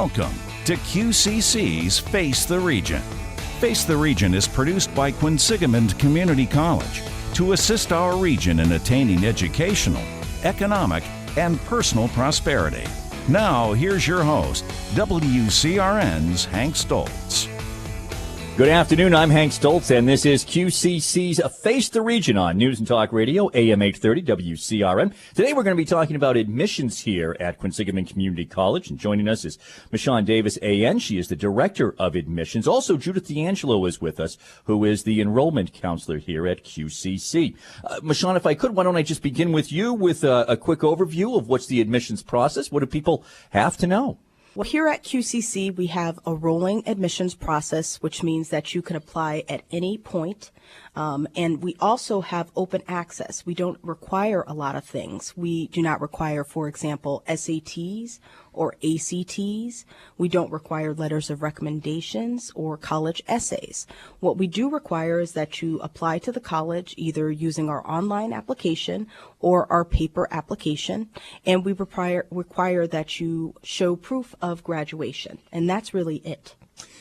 Welcome to QCC's Face the Region. Face the Region is produced by Quinsigamond Community College to assist our region in attaining educational, economic, and personal prosperity. Now, here's your host, WCRN's Hank Stoltz. Good afternoon, I'm Hank Stoltz, and this is QCC's Face the Region on News and Talk Radio, AM 830 WCRN. Today we're going to be talking about admissions here at Quinsigamond Community College, and joining us is Michonne Davis, AN. She is the Director of Admissions. Also, Judith D'Angelo is with us, who is the Enrollment Counselor here at QCC. Michonne, if I could, why don't I just begin with you with a quick overview of what's the admissions process? What do people have to know? Well, here at QCC, we have a rolling admissions process, which means that you can apply at any point. And we also have open access. We don't require a lot of things. We do not require, for example, SATs or ACTs. We don't require letters of recommendations or college essays. What we do require is that you apply to the college either using our online application or our paper application, and we require that you show proof of graduation, and that's really it.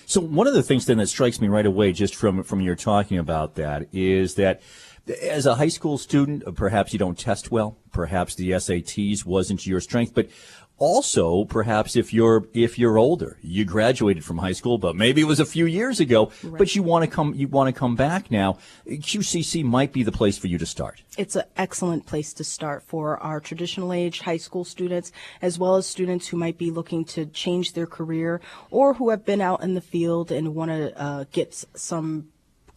So one of the things then that strikes me right away just from your talking about that is that as a high school student, perhaps you don't test well, perhaps the SATs wasn't your strength, but also perhaps if you're older, you graduated from high school, but maybe it was a few years ago, right, but you want to come back now, QCC might be the place for you to start. It's an excellent place to start for our traditional age high school students, as well as students who might be looking to change their career or who have been out in the field and want to get some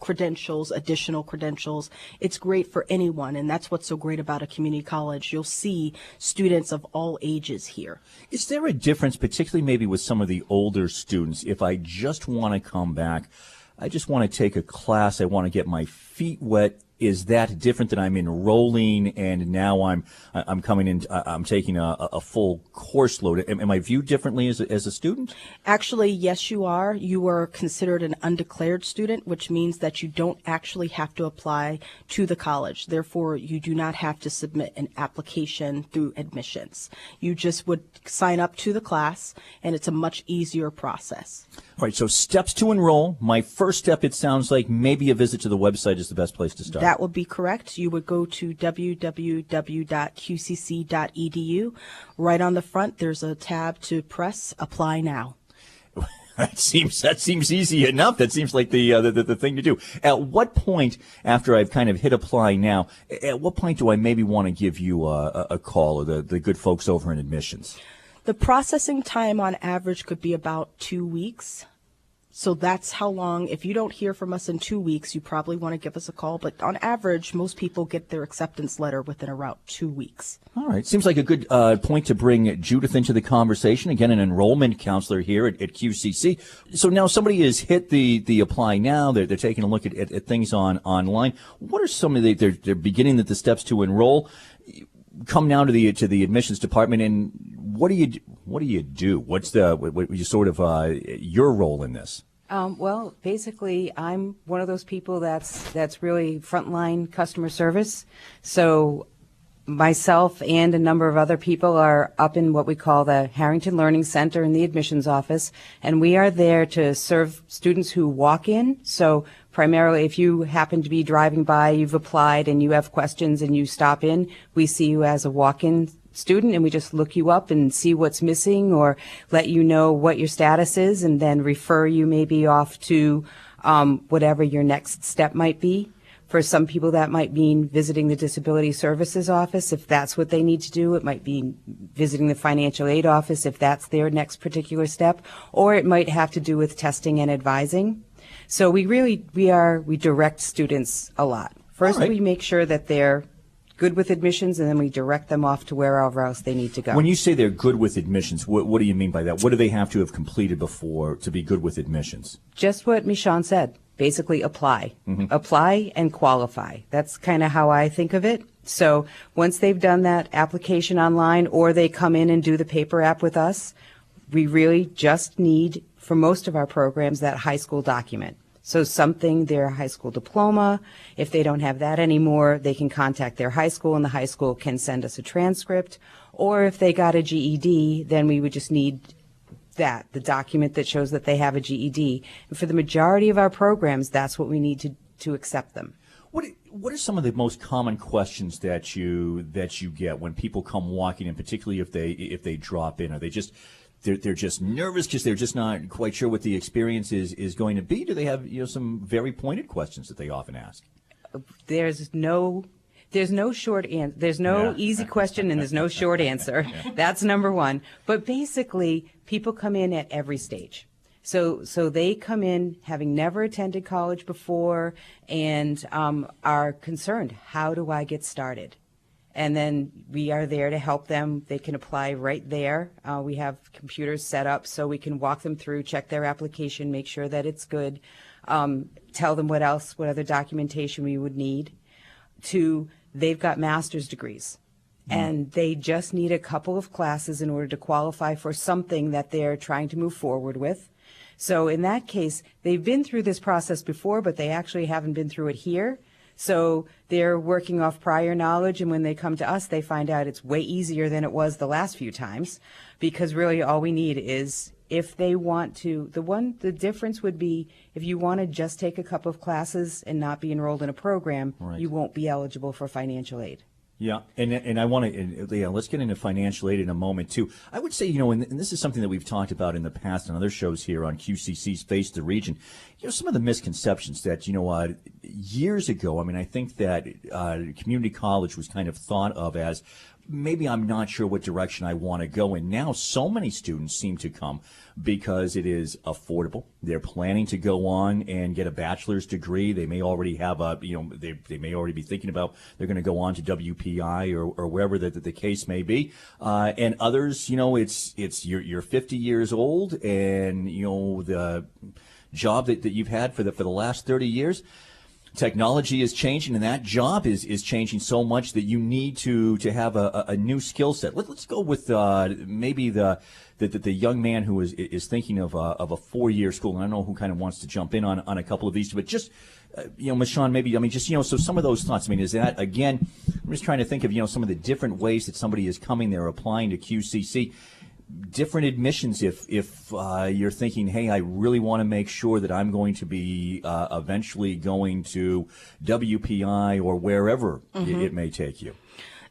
additional credentials. It's great for anyone, and that's what's so great about a community college. You'll see students of all ages here. Is there a difference, particularly maybe with some of the older students, if I just want to come back, I just want to take a class, I want to get my feet wet? Is that different than I'm enrolling and now I'm coming in, I'm taking a full course load? Am I viewed differently as a student? Actually, yes, you are. You are considered an undeclared student, which means that you don't actually have to apply to the college. Therefore, you do not have to submit an application through admissions. You just would sign up to the class, and it's a much easier process. All right, so steps to enroll. My first step, it sounds like maybe a visit to the website is the best place to start. That would be correct. You would go to www.qcc.edu. Right on the front, there's a tab to press Apply Now. That seems easy enough. That seems like the thing to do. At what point, after I've kind of hit Apply Now, at what point do I maybe want to give you a call, or the good folks over in admissions? The processing time on average could be about 2 weeks. So that's how long. If you don't hear from us in 2 weeks, you probably want to give us a call. But on average, most people get their acceptance letter within around 2 weeks. All right. Seems like a good point to bring Judith into the conversation. Again, an enrollment counselor here at QCC. So now somebody has hit the Apply Now. They're taking a look at things online. What are some of they're beginning the steps to enroll? Come down to the admissions department, and what do you do? What's what you sort of your role in this? Well, basically, I'm one of those people that's really frontline customer service. So myself and a number of other people are up in what we call the Harrington Learning Center in the admissions office, and we are there to serve students who walk in. So primarily, if you happen to be driving by, you've applied, and you have questions and you stop in, we see you as a walk-in student, and we just look you up and see what's missing or let you know what your status is, and then refer you maybe off to whatever your next step might be. For some people, that might mean visiting the Disability Services Office if that's what they need to do. It might be visiting the Financial Aid Office if that's their next particular step, or it might have to do with testing and advising. So we direct students a lot. First, we make sure that they're good with admissions, and then we direct them off to wherever else they need to go. When you say they're good with admissions, what do you mean by that? What do they have to have completed before to be good with admissions? Just what Michonne said. Basically, apply. Mm-hmm. Apply and qualify. That's kind of how I think of it. So once they've done that application online, or they come in and do the paper app with us, we really just need, for most of our programs, that high school document. So something, their high school diploma. If they don't have that anymore, they can contact their high school, and the high school can send us a transcript. Or if they got a GED, then we would just need that, the document that shows that they have a GED. And for the majority of our programs, that's what we need to accept them. What are some of the most common questions that you get when people come walking in, particularly if they drop in? Are they just they're just nervous because they're just not quite sure what the experience is going to be? Do they have some very pointed questions that they often ask? There's no short answer. There's no easy question and there's no short answer. That's number one. But basically, people come in at every stage. So they come in having never attended college before and are concerned, how do I get started? And then we are there to help them. They can apply right there. We have computers set up so we can walk them through, check their application, make sure that it's good, tell them what other documentation we would need. They've got master's degrees. And they just need a couple of classes in order to qualify for something that they're trying to move forward with. So in that case, they've been through this process before, but they actually haven't been through it here. So they're working off prior knowledge, and when they come to us, they find out it's way easier than it was the last few times, because really all we need is, if they want to, the difference would be if you want to just take a couple of classes and not be enrolled in a program, you won't be eligible for financial aid. Yeah, and I want to, let's get into financial aid in a moment, too. I would say, and this is something that we've talked about in the past on other shows here on QCC's Face the Region, some of the misconceptions that, years ago, I think that community college was kind of thought of as, maybe I'm not sure what direction I want to go in. Now, so many students seem to come because it is affordable. They're planning to go on and get a bachelor's degree. They may already have they may already be thinking about they're going to go on to WPI or wherever the case may be. And others, it's you're 50 years old and, the job that you've had for the last 30 years. Technology is changing, and that job is changing so much that you need to have a new skill set. Let's go with maybe the young man who is thinking of a 4-year school. And I don't know who kind of wants to jump in on a couple of these, but just Michonne, maybe so some of those thoughts. Is that, again, I'm just trying to think of some of the different ways that somebody is coming there applying to QCC. Different admissions if you're thinking, hey, I really want to make sure that I'm going to be eventually going to WPI or wherever it may take you.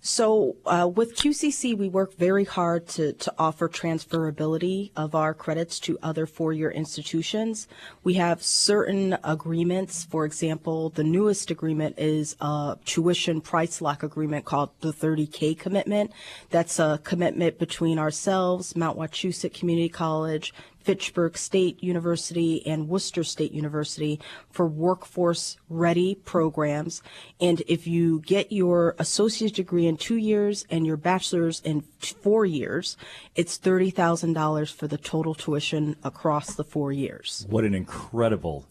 So with QCC, we work very hard to offer transferability of our credits to other four-year institutions. We have certain agreements. For example, the newest agreement is a tuition price lock agreement called the 30K commitment. That's a commitment between ourselves, Mount Wachusett Community College, Fitchburg State University, and Worcester State University for workforce-ready programs. And if you get your associate's degree in 2 years and your bachelor's in 4 years, it's $30,000 for the total tuition across the 4 years. What an incredible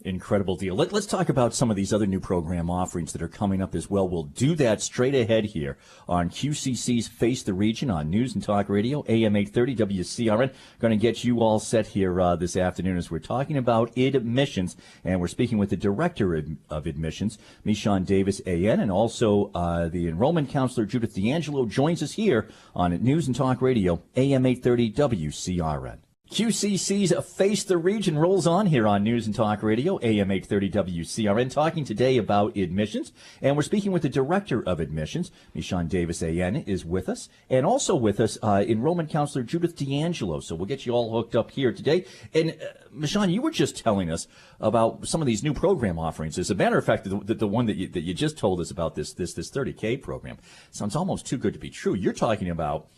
deal. Let's talk about some of these other new program offerings that are coming up as well. We'll do that straight ahead here on QCC's Face the Region on News and Talk Radio, AM 830 WCRN. Going to get you all set here this afternoon as we're talking about admissions, and we're speaking with the Director of Admissions, Michonne Davis, AN, and also the Enrollment Counselor, Judith D'Angelo, joins us here on News and Talk Radio, AM 830 WCRN. QCC's Face the Region rolls on here on News and Talk Radio, AM 830 WCRN, talking today about admissions. And we're speaking with the Director of Admissions, Michonne Davis, AN, is with us. And also with us, Enrollment Counselor Judith D'Angelo. So we'll get you all hooked up here today. And Michonne, you were just telling us about some of these new program offerings. As a matter of fact, the one that you just told us about, this 30K program, sounds almost too good to be true. You're talking about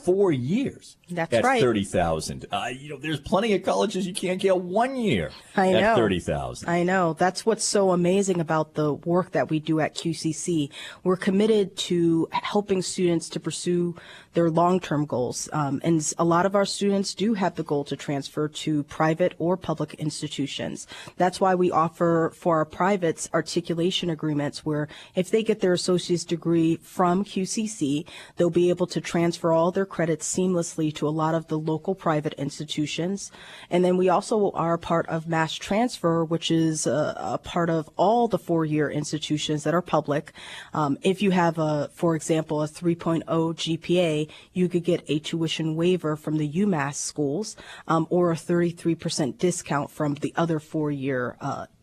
4 years. That's at right. $30,000. There's plenty of colleges you can't get 1 year I know. at $30,000. I know. That's what's so amazing about the work that we do at QCC. We're committed to helping students to pursue their long-term goals. And a lot of our students do have the goal to transfer to private or public institutions. That's why we offer for our privates articulation agreements where if they get their associate's degree from QCC, they'll be able to transfer all their their credits seamlessly to a lot of the local private institutions. And then we also are a part of mass transfer, which is a part of all the four-year institutions that are public. If you have, for example, a 3.0 GPA, you could get a tuition waiver from the UMass schools, or a 33% discount from the other four-year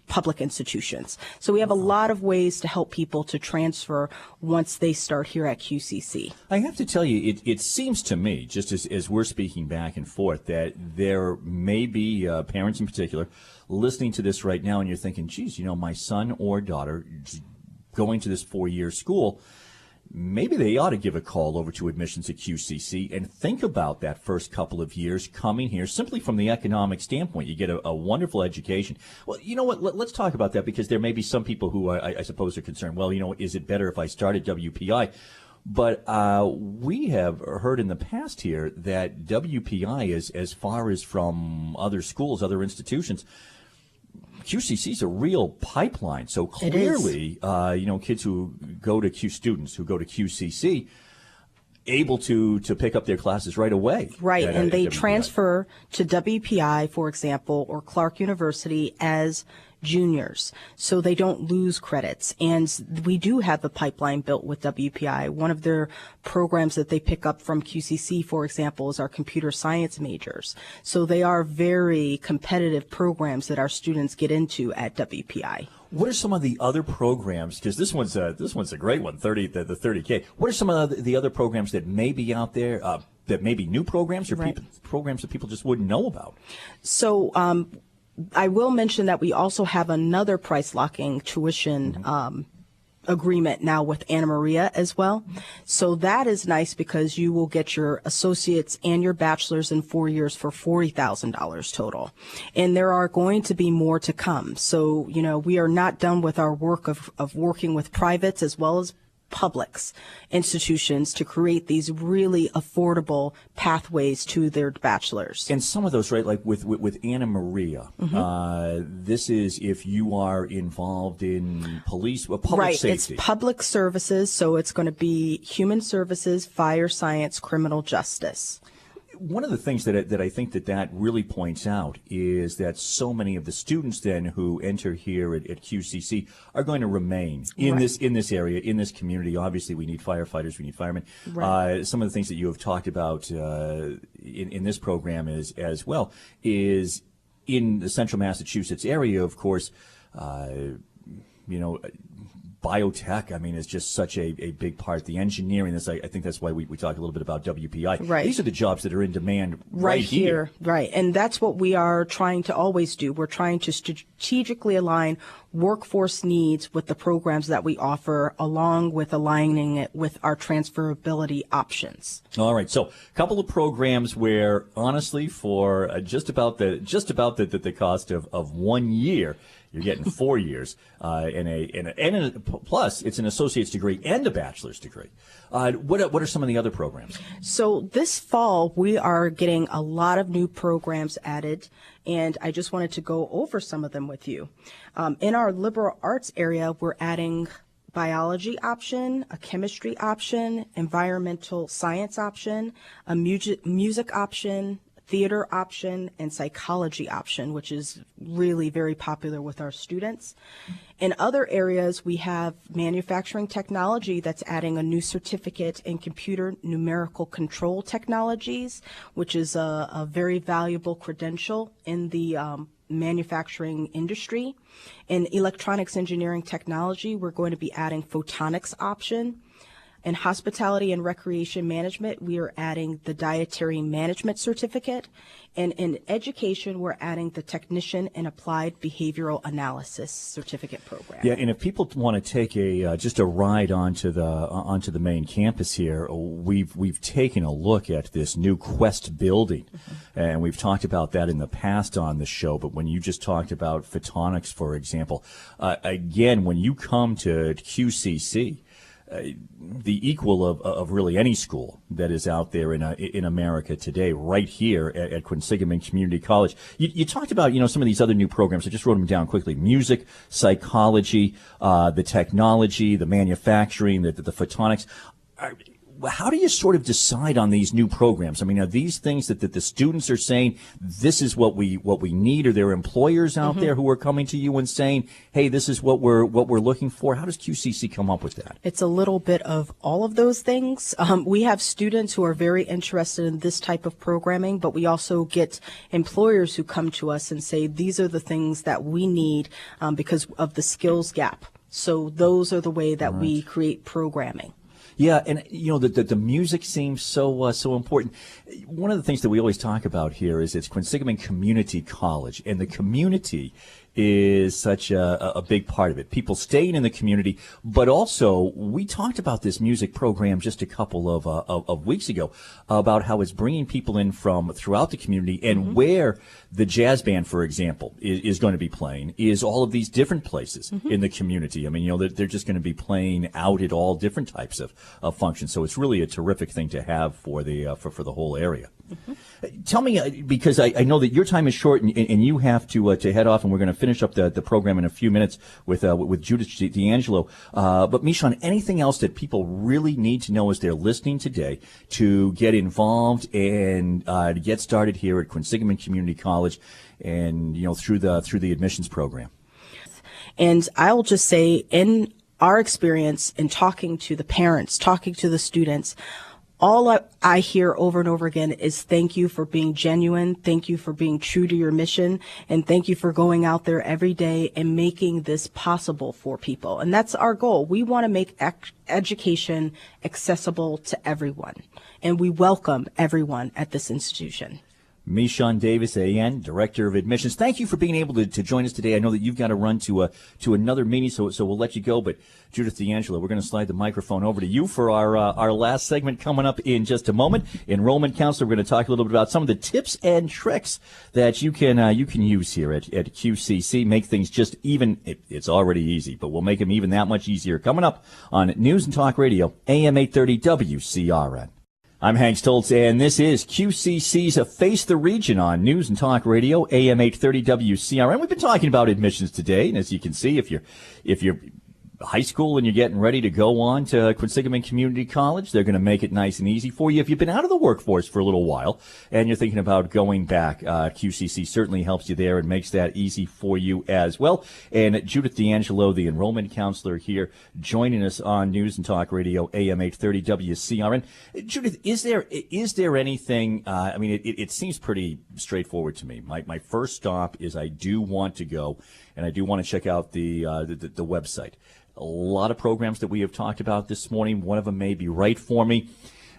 public institutions. So we have a lot of ways to help people to transfer once they start here at QCC. I have to tell you, it seems to me, just as we're speaking back and forth, that there may be parents in particular listening to this right now, and you're thinking, geez, my son or daughter going to this four-year school, maybe they ought to give a call over to admissions at QCC and think about that first couple of years coming here simply from the economic standpoint. You get a wonderful education. Well, you know what? Let's talk about that, because there may be some people who I suppose are concerned, well, is it better if I start at WPI? But we have heard in the past here that WPI is, as far as from other schools, other institutions, QCC is a real pipeline. So clearly, kids who go to students who go to QCC able to pick up their classes right away. Right, and they WPI. transfer to WPI, for example, or Clark University as juniors, so they don't lose credits. And we do have a pipeline built with WPI. One of their programs that they pick up from QCC, for example, is our computer science majors. So they are very competitive programs that our students get into at WPI. What are some of the other programs? Because this one's a great one, the 30K. What are some of the other programs that may be out there? That may be new programs or programs that people just wouldn't know about? So I will mention that we also have another price locking tuition agreement now with Anna Maria as well. So that is nice because you will get your associates and your bachelor's in 4 years for $40,000 total. And there are going to be more to come. So, we are not done with our work of working with privates as well as publics institutions to create these really affordable pathways to their bachelor's. And some of those, right, like with Anna Maria, this is if you are involved in police, public safety. It's public services, so it's going to be human services, fire science, criminal justice. One of the things that I think that really points out is that so many of the students then who enter here at QCC are going to remain in this area, in this community. Obviously, we need firefighters, we need firemen. Right. Some of the things that you have talked about in this program as well is in the central Massachusetts area, of course, biotech, is just such a big part. The engineering, I think that's why we talk a little bit about WPI. Right. These are the jobs that are in demand right here. Right. And that's what we are trying to always do. We're trying to strategically align workforce needs with the programs that we offer, along with aligning it with our transferability options. All right. So a couple of programs where, honestly, for just about the cost of 1 year, you're getting 4 years, and plus it's an associate's degree and a bachelor's degree. What are some of the other programs? So this fall we are getting a lot of new programs added, and I just wanted to go over some of them with you. In our liberal arts area, we're adding biology option, a chemistry option, environmental science option, a music option, theater option, and psychology option, which is really very popular with our students. In other areas, we have manufacturing technology that's adding a new certificate in computer numerical control technologies, which is a very valuable credential in the manufacturing industry. In electronics engineering technology, we're going to be adding photonics option. In hospitality and recreation management, we are adding the dietary management certificate. And in education, we're adding the technician in applied behavioral analysis certificate program. Yeah, and if people want to take just a ride onto the main campus here, we've taken a look at this new Quest building, and we've talked about that in the past on the show. But when you just talked about photonics, for example, again, when you come to QCC, the equal of really any school that is out there in America today, right here at Quinsigamond Community College. You talked about, some of these other new programs. I just wrote them down quickly. Music, psychology, the technology, the manufacturing, the photonics. how do you sort of decide on these new programs? I mean, are these things that the students are saying, this is what we need? Are there employers out there who are coming to you and saying, hey, this is what we're looking for? How does QCC come up with that? It's a little bit of all of those things. We have students who are very interested in this type of programming, but we also get employers who come to us and say, these are the things that we need because of the skills gap. So those are the way that we create programming. Yeah, and the music seems so important. One of the things that we always talk about here is it's Quinsigamond Community College, and the community is such a big part of it. People staying in the community, but also we talked about this music program just a couple of weeks ago about how it's bringing people in from throughout the community, and where the jazz band, for example, is going to be playing is all of these different places in the community. I mean, they're just going to be playing out at all different types of functions. So it's really a terrific thing to have for the for the whole area. Tell me, because I know that your time is short and you have to head off, and we're going to finish up the program in a few minutes with Judith D'Angelo. But Mishan, anything else that people really need to know as they're listening today to get involved and to get started here at Quinsigamond Community College, and through the admissions program? And I'll just say, in our experience in talking to the parents, talking to the students, all I hear over and over again is thank you for being genuine, thank you for being true to your mission, and thank you for going out there every day and making this possible for people. And that's our goal. We want to make education accessible to everyone, and we welcome everyone at this institution. Mishan Davis, AN, Director of Admissions. Thank you for being able to join us today. I know that you've got to run to another meeting, so we'll let you go. But Judith D'Angelo, we're going to slide the microphone over to you for our last segment coming up in just a moment. Enrollment Counselor, we're going to talk a little bit about some of the tips and tricks that you can use here at QCC. Make things just even. It's already easy, but we'll make them even that much easier. Coming up on News and Talk Radio, AM 830 WCRN. I'm Hank Stoltz, and this is QCC's Face the Region on News and Talk Radio, AM 830 WCRN. We've been talking about admissions today, and as you can see, if you're high school and you're getting ready to go on to Quinsigamond Community College, they're going to make it nice and easy for you. If you've been out of the workforce for a little while and you're thinking about going back, QCC certainly helps you there and makes that easy for you as well. And Judith D'Angelo, the enrollment counselor here, joining us on News and Talk Radio, AM 830 WCRN. Judith, is there anything, I mean, it seems pretty straightforward to me. My first stop is I do want to go, and I do want to check out the website. A lot of programs that we have talked about this morning, one of them may be right for me.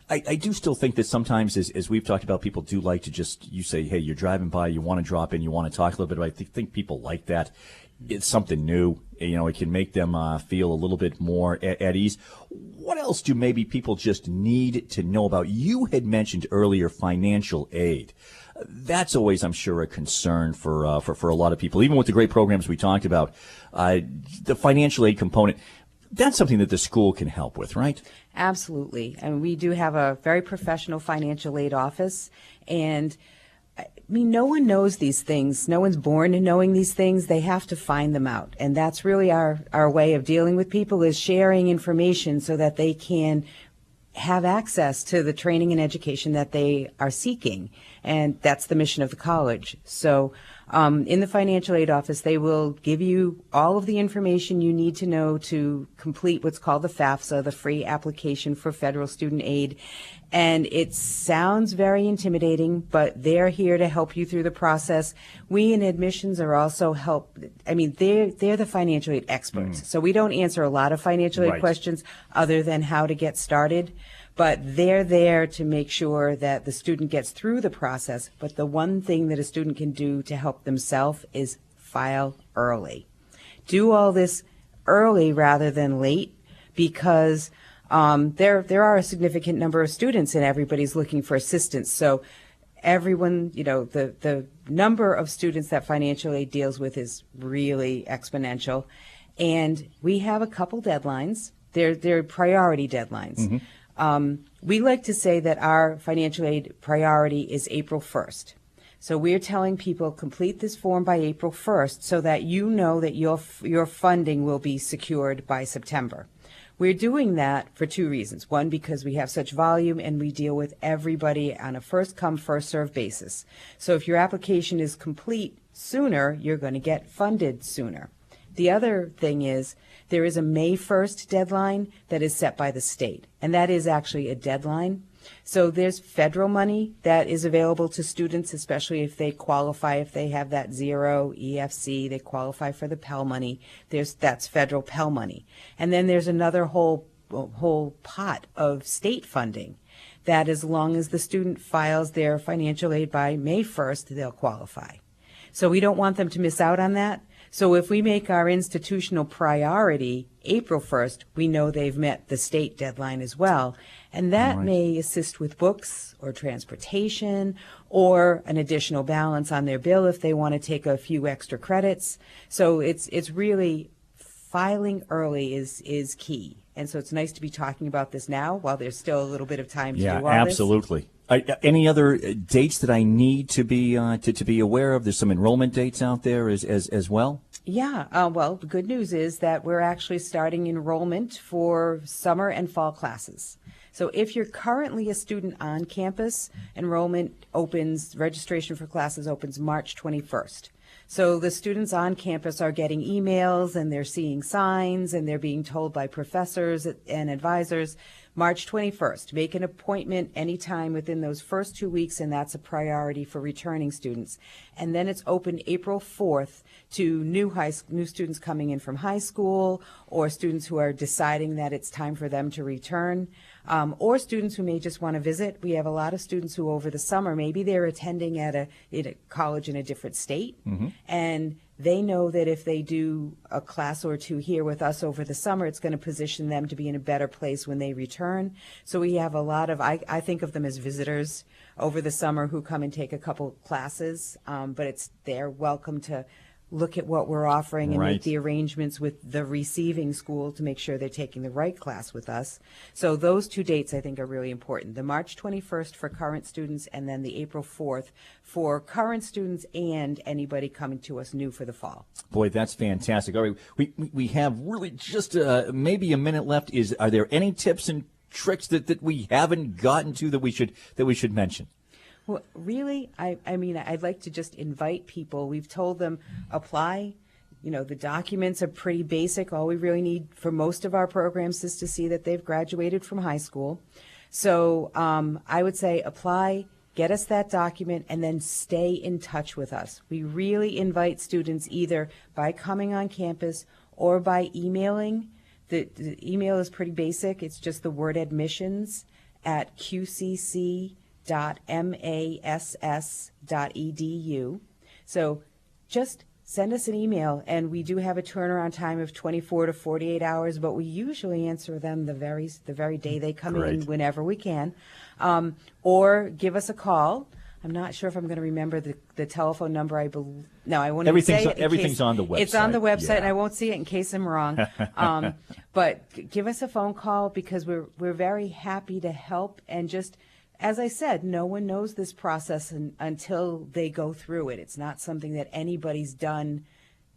I do still think that sometimes, as we've talked about, people do like to just, you say, hey, you're driving by, you want to drop in, you want to talk a little bit about it. I think people like that. It's something new. It can make them feel a little bit more at ease. What else do maybe people just need to know about? You had mentioned earlier financial aid. That's always, I'm sure, a concern for a lot of people. Even with the great programs we talked about, the financial aid component, that's something that the school can help with, right? Absolutely. And we do have a very professional financial aid office. And I mean, no one knows these things. No one's born knowing these things. They have to find them out. And that's really our way of dealing with people, is sharing information so that they can have access to the training and education that they are seeking. And that's the mission of the college. So in the financial aid office, they will give you all of the information you need to know to complete what's called the FAFSA, the Free Application for Federal Student Aid. And it sounds very intimidating, but they're here to help you through the process. We in admissions are also they're the financial aid experts. So we don't answer a lot of financial aid questions other than how to get started. But they're there to make sure that the student gets through the process. But the one thing that a student can do to help themselves is file early. Do all this early rather than late, because there are a significant number of students and everybody's looking for assistance. So everyone, the number of students that financial aid deals with is really exponential. And we have a couple deadlines. They're priority deadlines. Mm-hmm. We like to say that our financial aid priority is April 1st. So we're telling people complete this form by April 1st so that you know that your funding will be secured by September. We're doing that for two reasons. One, because we have such volume and we deal with everybody on a first-come, first-served basis. So if your application is complete sooner, you're going to get funded sooner. The other thing is there is a May 1st deadline that is set by the state, and that is actually a deadline. So there's federal money that is available to students, especially if they qualify, if they have that zero EFC, they qualify for the Pell money. That's federal Pell money. And then there's another whole pot of state funding that as long as the student files their financial aid by May 1st, they'll qualify. So we don't want them to miss out on that. So if we make our institutional priority April 1st, we know they've met the state deadline as well. And that may assist with books or transportation or an additional balance on their bill if they want to take a few extra credits. So it's really filing early is key. And so it's nice to be talking about this now while there's still a little bit of time to do all this. Yeah, absolutely. Any other dates that I need to be aware of? There's some enrollment dates out there as well. Yeah. Well, the good news is that we're actually starting enrollment for summer and fall classes. So if you're currently a student on campus, registration for classes opens March 21st. So the students on campus are getting emails and they're seeing signs and they're being told by professors and advisors, March 21st, make an appointment anytime within those first 2 weeks, and that's a priority for returning students. And then it's open April 4th to new students coming in from high school or students who are deciding that it's time for them to return. Or students who may just want to visit. We have a lot of students who over the summer, maybe they're attending at a college in a different state, and they know that if they do a class or two here with us over the summer, it's going to position them to be in a better place when they return. So we have a lot of, I think of them as visitors over the summer who come and take a couple classes, but they're welcome to look at what we're offering and make the arrangements with the receiving school to make sure they're taking the right class with us. So those two dates I think are really important. The March 21st for current students and then the April 4th for current students and anybody coming to us new for the fall. Boy, that's fantastic. All right, we have really just maybe a minute left. Are there any tips and tricks that we haven't gotten to that we should mention? Well, really, I mean, I'd like to just invite people. We've told them apply. You know, the documents are pretty basic. All we really need for most of our programs is to see that they've graduated from high school. So I would say apply, get us that document, and then stay in touch with us. We really invite students either by coming on campus or by emailing. The email is pretty basic. It's just the word admissions at qcc.mass.edu. So just send us an email, and we do have a turnaround time of 24 to 48 hours, but we usually answer them the very day they come in, whenever we can. Or give us a call. I'm not sure if I'm going to remember the telephone number. I won't even say it. Everything's on the website. It's on the website, and I won't see it in case I'm wrong. But give us a phone call because we're very happy to help. And just, as I said, no one knows this process until they go through it. It's not something that anybody's done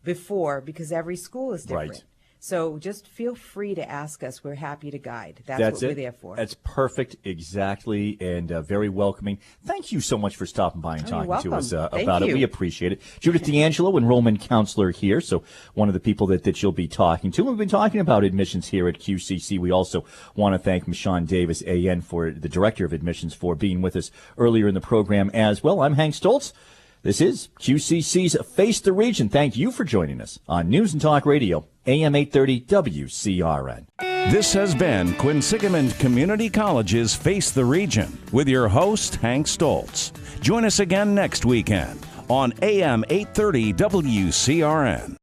before because every school is different. Right. So just feel free to ask us. We're happy to guide. That's what we're there for. That's perfect, exactly, and very welcoming. Thank you so much for stopping by and talking to us about it. We appreciate it. Judith D'Angelo, enrollment counselor here, so one of the people that you'll be talking to. We've been talking about admissions here at QCC. We also want to thank Michonne Davis, AN, for the director of admissions, for being with us earlier in the program as well. I'm Hank Stoltz. This is QCC's Face the Region. Thank you for joining us on News and Talk Radio, AM 830 WCRN. This has been Quinsigamond Community College's Face the Region with your host, Hank Stoltz. Join us again next weekend on AM 830 WCRN.